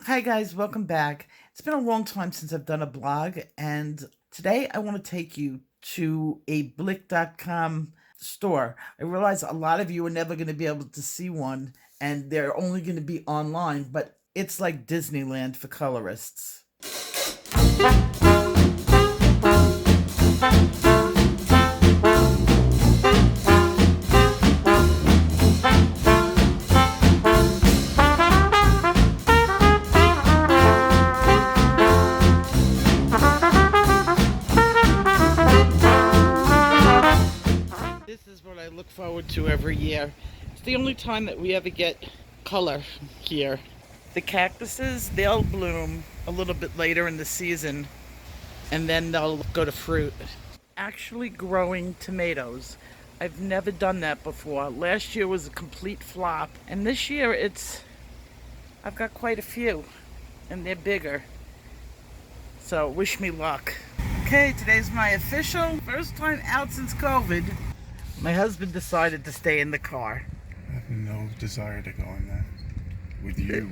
Hi guys, welcome back. It's been a long time since I've done a blog, and today I want to take you to a Blick.com store. I realize a lot of you are never going to be able to see one, and they're only going to be online, but it's like Disneyland for colorists. This is what I look forward to every year. It's the only time that we ever get color here. The cactuses, they'll bloom a little bit later in the season, and then they'll go to fruit. Actually growing tomatoes. I've never done that before. Last year was a complete flop, and this year I've got quite a few, and they're bigger. So wish me luck. Okay, today's my official first time out since COVID. My husband decided to stay in the car. I have no desire to go in there with you.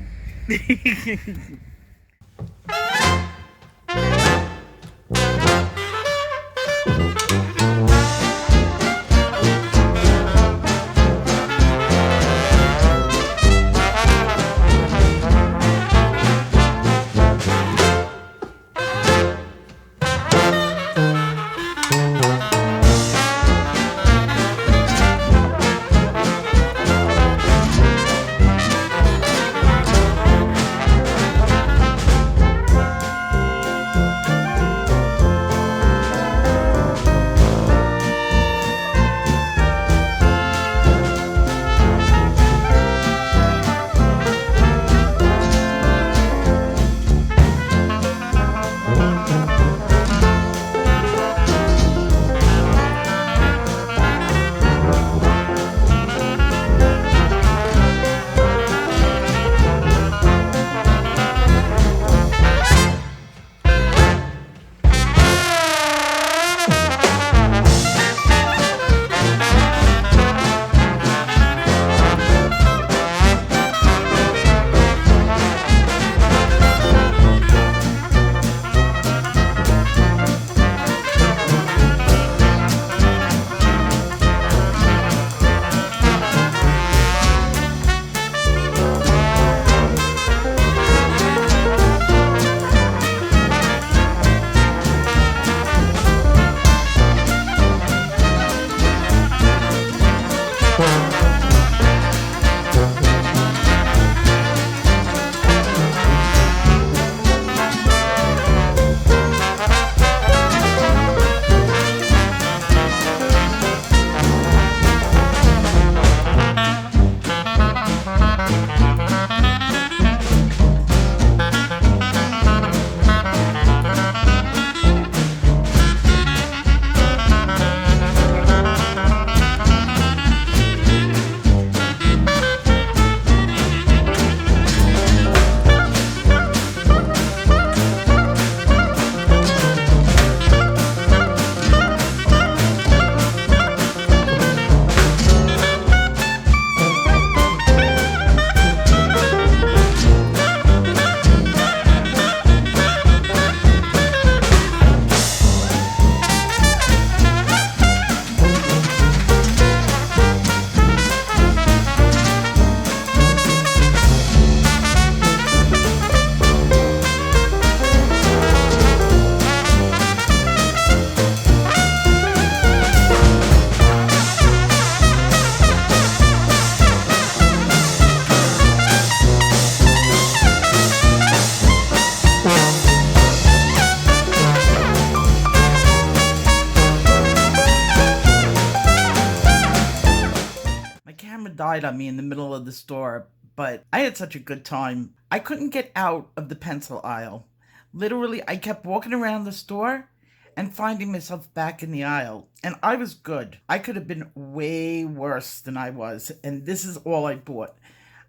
Died on me in the middle of the store, but I had such a good time. I couldn't get out of the pencil aisle. Literally, I kept walking around the store and finding myself back in the aisle. And I was good. I could have been way worse than I was, and this is all I bought.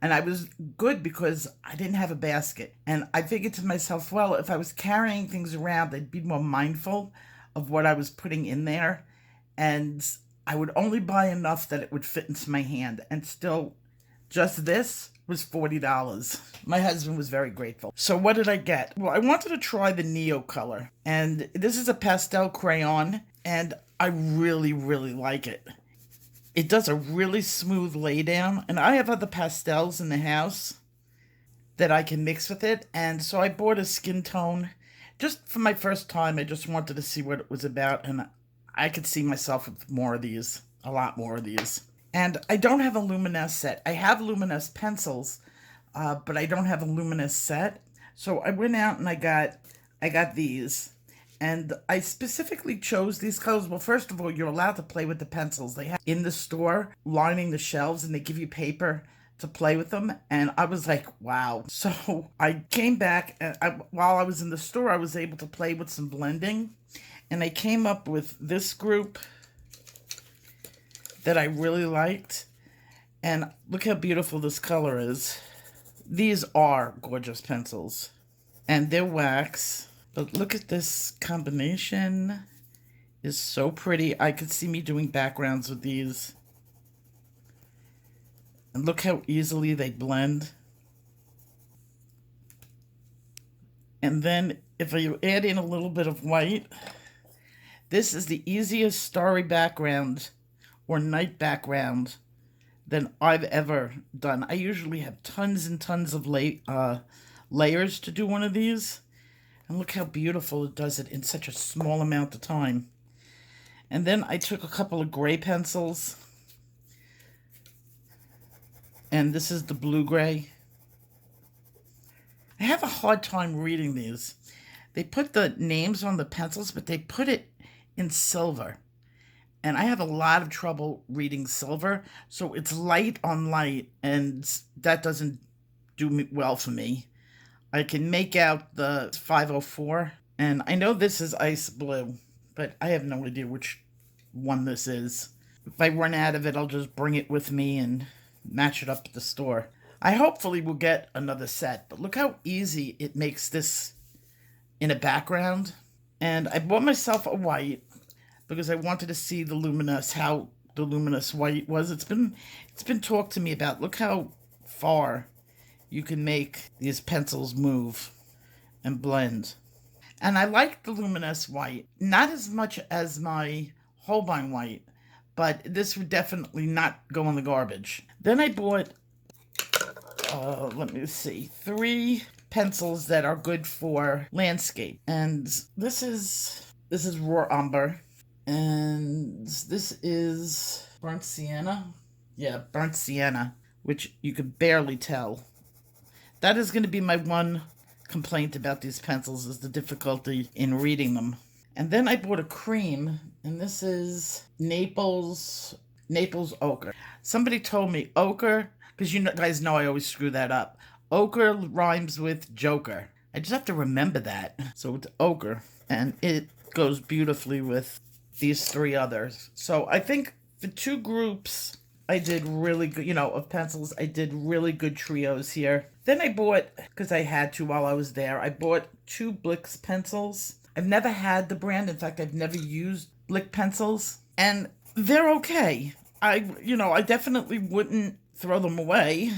And I was good because I didn't have a basket. And I figured to myself, well, if I was carrying things around, I'd be more mindful of what I was putting in there. And I would only buy enough that it would fit into my hand. And still, just this, was $40. My husband was very grateful. So what did I get? Well, I wanted to try the Neo color. And this is a pastel crayon, and I really, really like it. It does a really smooth lay down, and I have other pastels in the house that I can mix with it, and so I bought a skin tone. Just for my first time, I just wanted to see what it was about, and I could see myself with more of these, a lot more of these. And I don't have a luminous set. I have luminous pencils, but I don't have a luminous set. So I went out and I got these. And I specifically chose these colors. Well, first of all, you're allowed to play with the pencils. They have in the store lining the shelves, and they give you paper to play with them. And I was like, wow. So I came back, and while I was in the store, I was able to play with some blending. And I came up with this group that I really liked. And look how beautiful this color is. These are gorgeous pencils. And they're wax. But look at this combination. Is so pretty. I could see me doing backgrounds with these. And look how easily they blend. And then if you add in a little bit of white, this is the easiest starry background or night background than I've ever done. I usually have tons and tons of layers to do one of these. And look how beautiful it does it in such a small amount of time. And then I took a couple of gray pencils. And this is the blue-gray. I have a hard time reading these. They put the names on the pencils, but they put it in silver. And I have a lot of trouble reading silver. So it's light on light, and that doesn't do well for me. I can make out the 504, and I know this is ice blue, but I have no idea which one this is. If I run out of it, I'll just bring it with me and match it up at the store. I hopefully will get another set, but look how easy it makes this in a background. And I bought myself a white because I wanted to see the luminous, how the luminous white was. It's been talked to me about. Look how far you can make these pencils move and blend. And I like the luminous white. Not as much as my Holbein white, but this would definitely not go in the garbage. Then I bought, let me see, 3 pencils that are good for landscape. And this is raw umber. And this is burnt sienna. Yeah, burnt sienna, which you could barely tell. That is going to be my one complaint about these pencils, is the difficulty in reading them. And then I bought a cream, and this is Naples ochre. Somebody told me ochre, because you guys know I always screw that up. Ochre rhymes with joker. I just have to remember that. So it's ochre, and it goes beautifully with these 3 others. So I think for 2 groups, I did really good, of pencils. I did really good trios here. Then I bought, because I had to while I was there, I bought 2 Blick pencils. I've never had the brand. In fact, I've never used Blick pencils. And they're okay. I definitely wouldn't throw them away.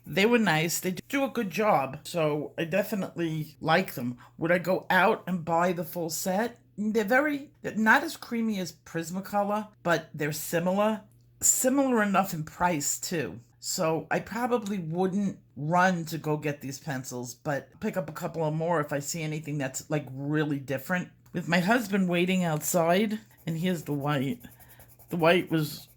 They were nice. They do a good job. So I definitely like them. Would I go out and buy the full set? They're not as creamy as Prismacolor, but they're similar enough in price too. So I probably wouldn't run to go get these pencils, but pick up a couple of more if I see anything that's like really different. With my husband waiting outside, and here's the white. The white was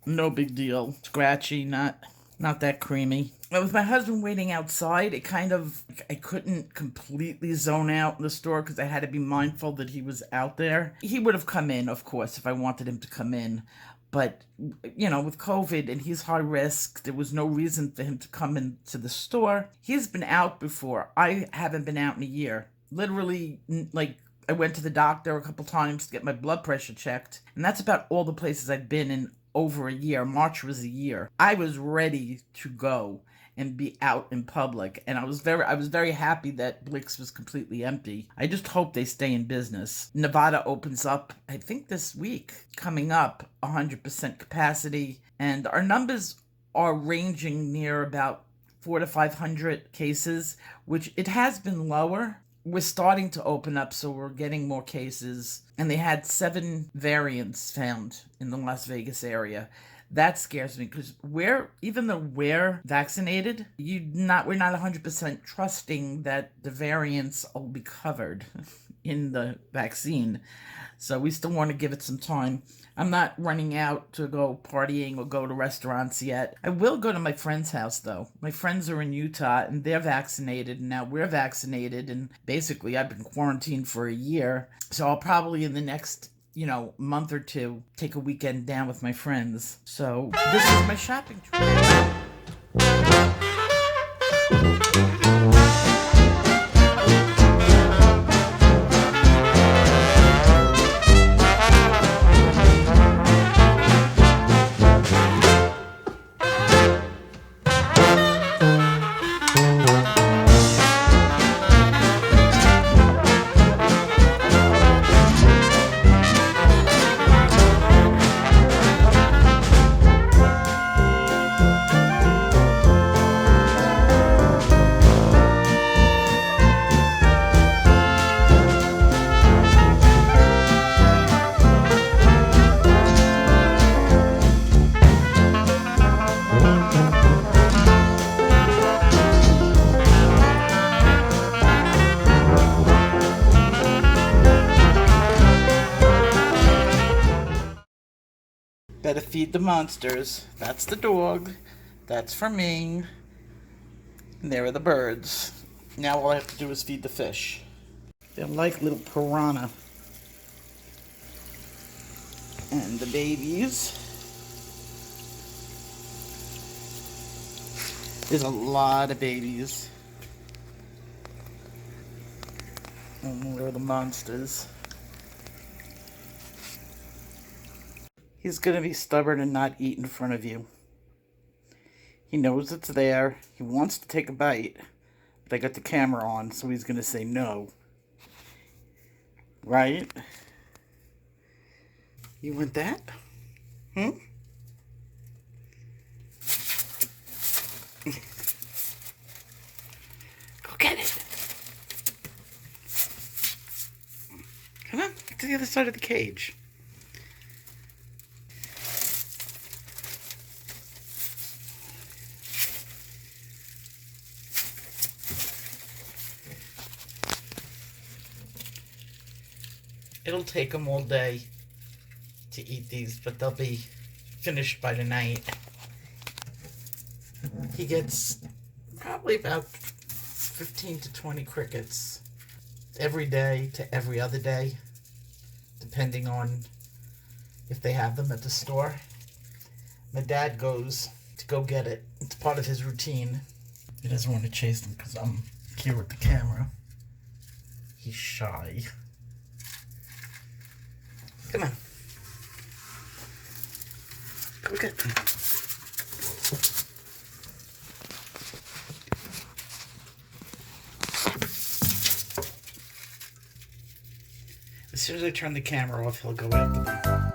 no big deal. Scratchy, not that creamy. But with my husband waiting outside, I couldn't completely zone out in the store because I had to be mindful that he was out there. He would have come in, of course, if I wanted him to come in. But, with COVID and he's high risk, there was no reason for him to come into the store. He's been out before. I haven't been out in a year. Literally, I went to the doctor a couple times to get my blood pressure checked. And that's about all the places I've been in over a year. March was a year. I was ready to go and be out in public, and I was very happy that Blick's was completely empty. I just hope they stay in business. Nevada opens up, I think this week, coming up, 100% capacity, and our numbers are ranging near about 400 to 500 cases, which it has been lower. We're starting to open up, so we're getting more cases. And they had 7 variants found in the Las Vegas area. That scares me because even though we're vaccinated, we're not 100% trusting that the variants will be covered in the vaccine. So we still want to give it some time. I'm not running out to go partying or go to restaurants yet. I will go to my friend's house, though. My friends are in Utah, and they're vaccinated, and now we're vaccinated, and basically I've been quarantined for a year. So I'll probably, in the next, month or two, take a weekend down with my friends. So this is my shopping trip. Better feed the monsters. That's the dog. That's for me. And there are the birds. Now all I have to do is feed the fish. They're like little piranha. And the babies. There's a lot of babies. And there are the monsters. He's going to be stubborn and not eat in front of you. He knows it's there. He wants to take a bite. But I got the camera on, so he's going to say no. Right? You want that? Hmm? Go get it. Come on, get to the other side of the cage. It'll take them all day to eat these, but they'll be finished by tonight. He gets probably about 15 to 20 crickets every day to every other day, depending on if they have them at the store. My dad goes to go get it. It's part of his routine. He doesn't want to chase them because I'm here with the camera. He's shy. Come on. Go get them. As soon as I turn the camera off, he'll go after them.